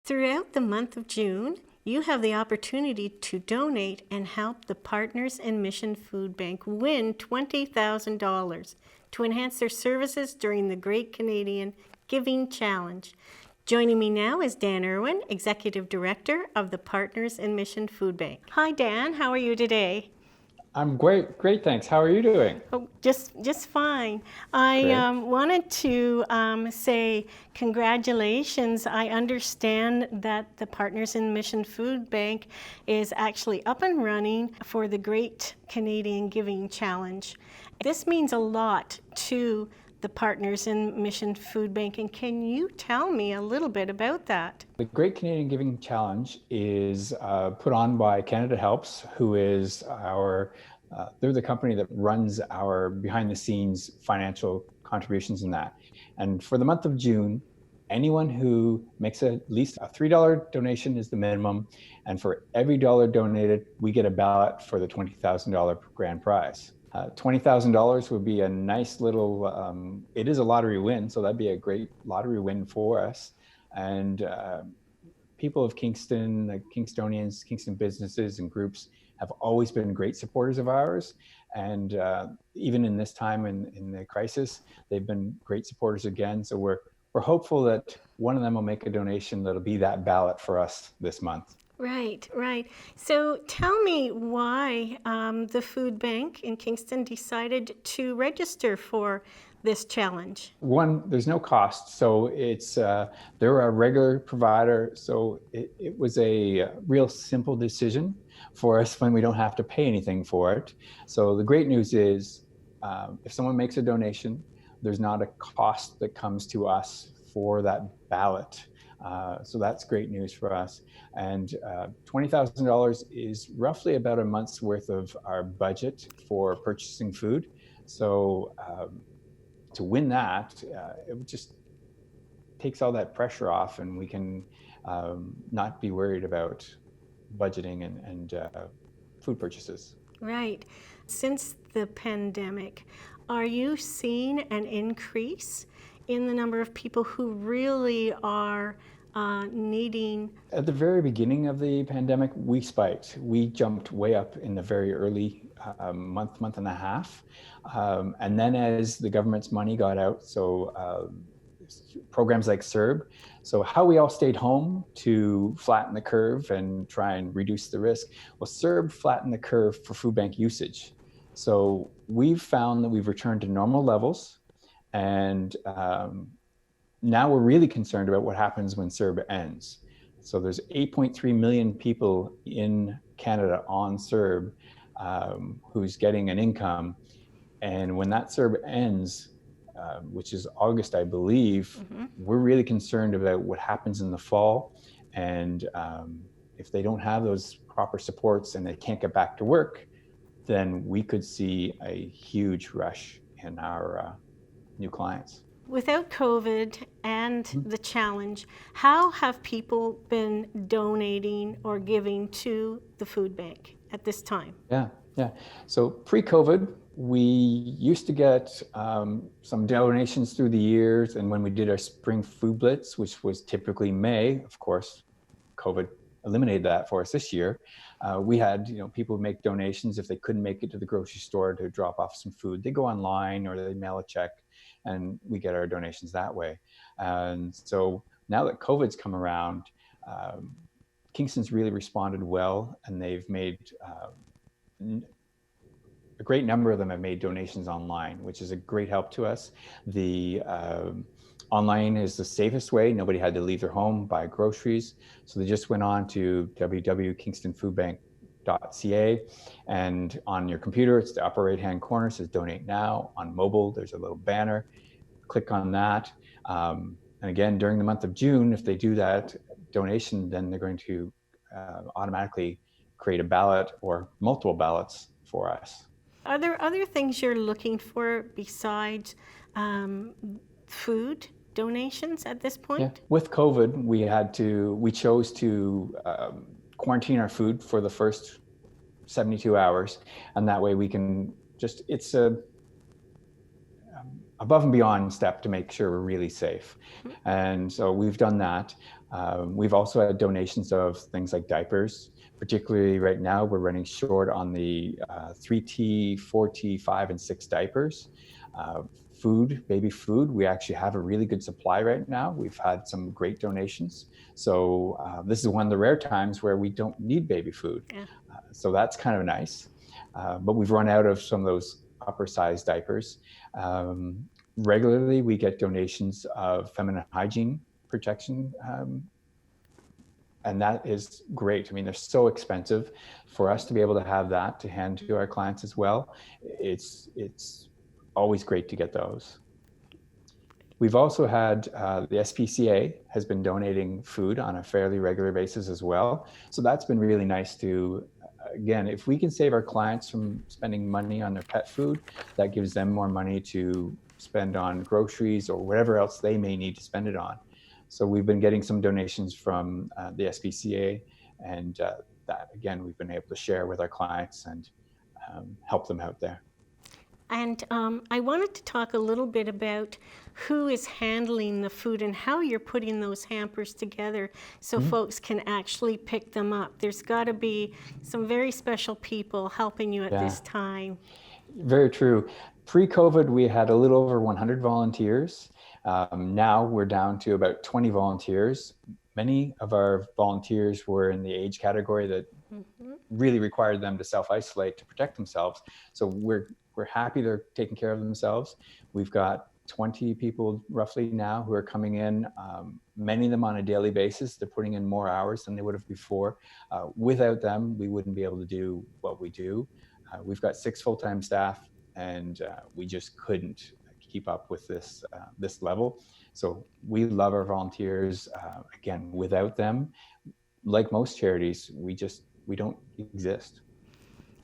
Throughout the month of June, you have the opportunity to donate and help the Partners in Mission Food Bank win $20,000 to enhance their services during the Great Canadian Giving Challenge. Joining me now is Dan Irwin, Executive Director of the Partners in Mission Food Bank. Hi Dan, how are you today? I'm great, thanks. How are you doing? Oh, just fine. I Great. wanted to say congratulations. I understand that the Partners in Mission Food Bank is actually up and running for the Great Canadian Giving Challenge. This means a lot to the Partners in Mission Food Bank, and can you tell me a little bit about that? The Great Canadian Giving Challenge is put on by Canada Helps, who is they're the company that runs our behind the scenes financial contributions in that. And for the month of June, anyone who makes at least a $3 donation is the minimum. And for every dollar donated, we get a ballot for the $20,000 grand prize. $20,000 would be a nice little, it is a lottery win, so that'd be a great lottery win for us. And people of Kingston, the Kingstonians, Kingston businesses and groups have always been great supporters of ours. And even in this time in the crisis, they've been great supporters again. So we're hopeful that one of them will make a donation that'll be that ballot for us this month. Right, right. So tell me why the food bank in Kingston decided to register for this challenge. One, there's no cost. So they're a regular provider. So it was a real simple decision for us when we don't have to pay anything for it. So the great news is if someone makes a donation, there's not a cost that comes to us for that ballot. So that's great news for us. And $20,000 is roughly about a month's worth of our budget for purchasing food. So to win that, it just takes all that pressure off, and we can not be worried about budgeting and food purchases. Right. Since the pandemic, are you seeing an increase in the number of people who really are needing? At the very beginning of the pandemic, we spiked. We jumped way up in the very early month and a half. And then as the government's money got out, so programs like CERB, so how we all stayed home to flatten the curve and try and reduce the risk. Well, CERB flattened the curve for food bank usage. So we've found that we've returned to normal levels, and now we're really concerned about what happens when CERB ends. So there's 8.3 million people in Canada on CERB who's getting an income. And when that CERB ends, which is August, I believe, we're really concerned about what happens in the fall. And if they don't have those proper supports and they can't get back to work, then we could see a huge rush in our new clients. Without COVID and the challenge, how have people been donating or giving to the food bank at this time? Yeah. So pre-COVID, we used to get some donations through the years, and when we did our spring food blitz, which was typically May, of course, COVID eliminated that for us this year. We had people make donations if they couldn't make it to the grocery store to drop off some food. They go online or they mail a check, and we get our donations that way. And so now that COVID's come around, Kingston's really responded well, and they've made a great number of them have made donations online, which is a great help to us. The online is the safest way. Nobody had to leave their home, buy groceries. So they just went on to www.kingstonfoodbank.ca, and on your computer, it's the upper right-hand corner, says donate now. On mobile, there's a little banner. Click on that. And again, during the month of June, if they do that donation, then they're going to automatically create a ballot or multiple ballots for us. Are there other things you're looking for besides food donations at this point? Yeah. With COVID, we chose to quarantine our food for the first 72 hours, and that way we can it's a above and beyond step to make sure we're really safe. And so we've done that. We've also had donations of things like diapers. Particularly right now, we're running short on the 3T, 4T, 5, and 6 diapers. Food, baby food, we actually have a really good supply right now. We've had some great donations. So this is one of the rare times where we don't need baby food. Yeah. So that's kind of nice. But we've run out of some of those upper size diapers. Regularly, we get donations of feminine hygiene protection, and that is great. I mean, they're so expensive. For us to be able to have that to hand to our clients as well, it's always great to get those. We've also had the SPCA has been donating food on a fairly regular basis as well. So that's been really nice to, again, if we can save our clients from spending money on their pet food, that gives them more money to spend on groceries or whatever else they may need to spend it on. So we've been getting some donations from the SPCA, and that, again, we've been able to share with our clients and help them out there. And I wanted to talk a little bit about who is handling the food and how you're putting those hampers together so folks can actually pick them up. There's got to be some very special people helping you at this time. Very true. Pre-COVID, we had a little over 100 volunteers. Now we're down to about 20 volunteers. Many of our volunteers were in the age category that really required them to self-isolate to protect themselves. So we're happy they're taking care of themselves. We've got 20 people roughly now who are coming in, many of them on a daily basis. They're putting in more hours than they would have before. Without them, we wouldn't be able to do what we do. We've got 6 full-time staff, and we just couldn't keep up with this level. So we love our volunteers. Again, without them, like most charities, we don't exist.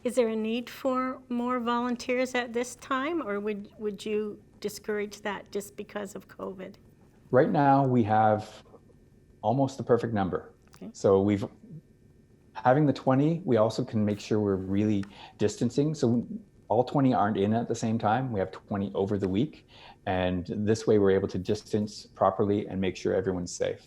Is there a need for more volunteers at this time, or would you discourage that just because of COVID? Right now, we have almost the perfect number. Okay. So having the 20, we also can make sure we're really distancing. So all 20 aren't in at the same time. We have 20 over the week. And this way we're able to distance properly and make sure everyone's safe.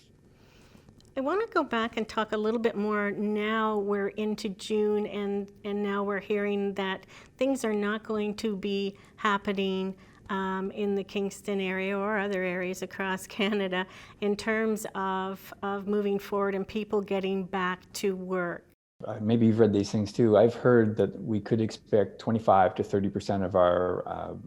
I want to go back and talk a little bit more. Now we're into June, and now we're hearing that things are not going to be happening in the Kingston area or other areas across Canada in terms of moving forward and people getting back to work. Maybe you've read these things too. I've heard that we could expect 25 to 30% of our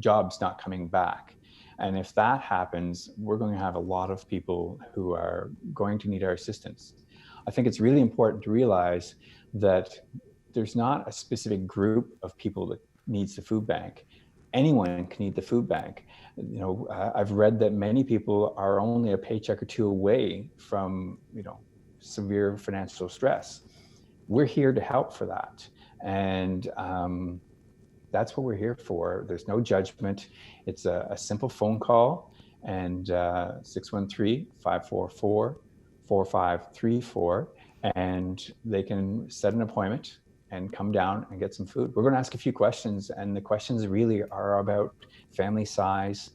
jobs not coming back. And if that happens, we're going to have a lot of people who are going to need our assistance. I think it's really important to realize that there's not a specific group of people that needs the food bank. Anyone can need the food bank. You know, I've read that many people are only a paycheck or two away from, severe financial stress. We're here to help for that. And that's what we're here for. There's no judgment. It's a simple phone call, and 613-544-4534, and they can set an appointment and come down and get some food. We're going to ask a few questions, and the questions really are about family size,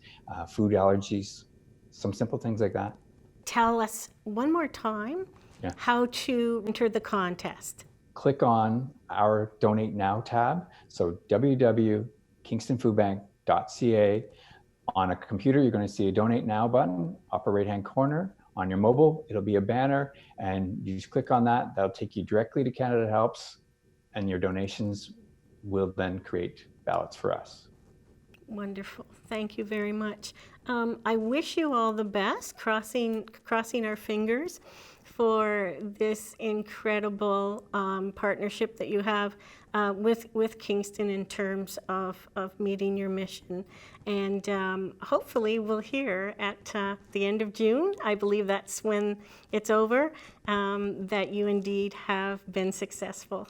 food allergies, some simple things like that. Tell us one more time how to enter the contest. Click on our Donate Now tab. So www.kingstonfoodbank.ca. On a computer, you're going to see a Donate Now button, upper right-hand corner. On your mobile, it'll be a banner, and you just click on that. That'll take you directly to Canada Helps, and your donations will then create ballots for us. Wonderful. Thank you very much. I wish you all the best, crossing our fingers for this incredible partnership that you have with Kingston in terms of meeting your mission. And hopefully we'll hear at the end of June, I believe that's when it's over, that you indeed have been successful.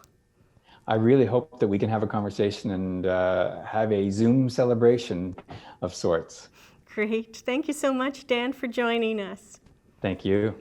I really hope that we can have a conversation and have a Zoom celebration of sorts. Great. Thank you so much, Dan, for joining us. Thank you.